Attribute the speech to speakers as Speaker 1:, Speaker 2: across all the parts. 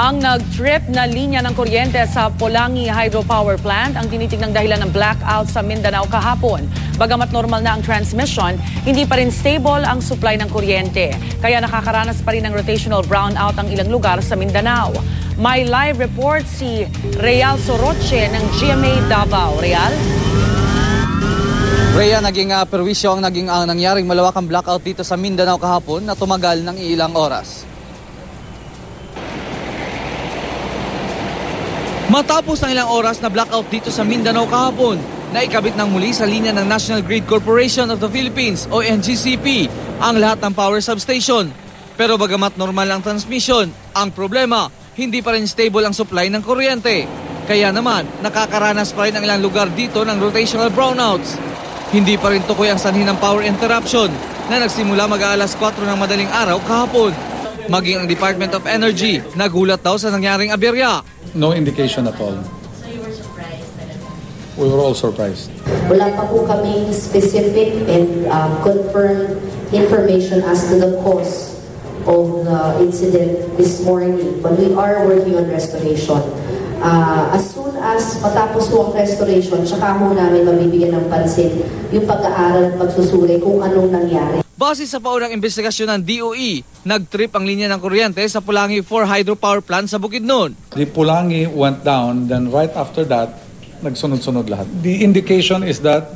Speaker 1: Ang nag-trip na linya ng kuryente sa Polangi Hydropower Plant ang tinitignang dahilan ng blackout sa Mindanao kahapon. Bagamat normal na ang transmission, hindi pa rin stable ang supply ng kuryente. Kaya nakakaranas pa rin ng rotational brownout ang ilang lugar sa Mindanao. May live report si Real Soroche ng GMA Davao. Real?
Speaker 2: Rhea, naging perwisyo ang nangyaring malawakang blackout dito sa Mindanao kahapon na tumagal ng ilang oras. Matapos ng ilang oras na blackout dito sa Mindanao kahapon, naikabit ng muli sa linya ng National Grid Corporation of the Philippines o NGCP ang lahat ng power substation. Pero bagamat normal ang transmission, ang problema, hindi pa rin stable ang supply ng kuryente. Kaya naman, nakakaranas pa rin ang ilang lugar dito ng rotational brownouts. Hindi pa rin tukoy ang sanhi ng power interruption na nagsimula mag-aalas 4 ng madaling araw kahapon. Maging ang Department of Energy, nagulat daw sa nangyaring aberya.
Speaker 3: No indication at all.
Speaker 4: So you were surprised?
Speaker 3: We were all surprised.
Speaker 5: Wala pa po kaming specific and confirmed information as to the cause of the incident this morning. But we are working on restoration. As soon as matapos po ang restoration, tsaka ho namin mabibigyan ng pansin yung pag-aaral at pagsusuri kung anong nangyari.
Speaker 2: Base sa paunang investigasyon ng DOE, nag-trip ang linya ng kuryente sa Polangi 4 Hydropower Plant sa Bukidnon.
Speaker 3: The Polangi went down, then right after that, nagsunod-sunod lahat. The indication is that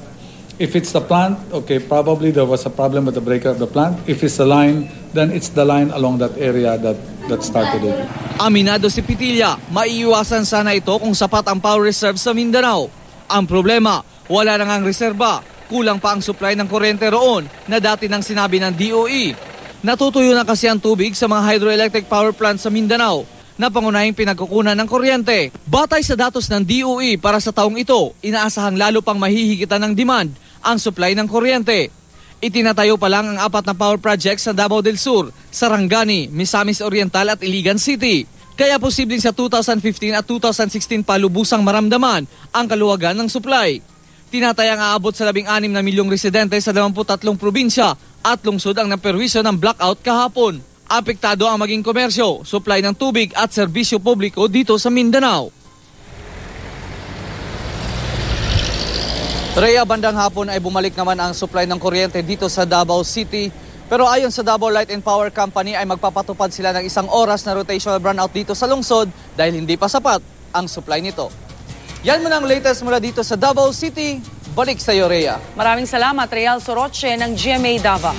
Speaker 3: if it's the plant, okay, probably there was a problem with the breaker of the plant. If it's the line, then it's the line along that area that started it.
Speaker 2: Aminado si Pitilla, maiiwasan sana ito kung sapat ang power reserve sa Mindanao. Ang problema, wala na ngang reserba. Kulang pa ang supply ng kuryente roon na dati nang sinabi ng DOE. Natutuyo na kasi ang tubig sa mga hydroelectric power plants sa Mindanao na pangunahing pinagkukunan ng kuryente. Batay sa datos ng DOE para sa taong ito, inaasahang lalo pang mahihigitan ng demand ang supply ng kuryente. Itinatayo pa lang ang 4 na power projects sa Davao del Sur, Sarangani, Misamis Oriental at Iligan City. Kaya posibleng sa 2015 at 2016 pa lubusang maramdaman ang kaluwagan ng supply. Tinatayang aabot sa 16 na milyong residente sa 23 probinsya at lungsod ang naperwisyo ng blackout kahapon. Apektado ang maging komersyo, supply ng tubig at serbisyo publiko dito sa Mindanao. Rhea, bandang hapon ay bumalik naman ang supply ng kuryente dito sa Davao City. Pero ayon sa Davao Light and Power Company ay magpapatupad sila ng 1 oras na rotational brownout dito sa lungsod dahil hindi pa sapat ang supply nito. Yan muna ang latest mula dito sa Davao City. Balik sa iyo, Rhea.
Speaker 1: Maraming salamat, Real Soroche ng GMA Davao.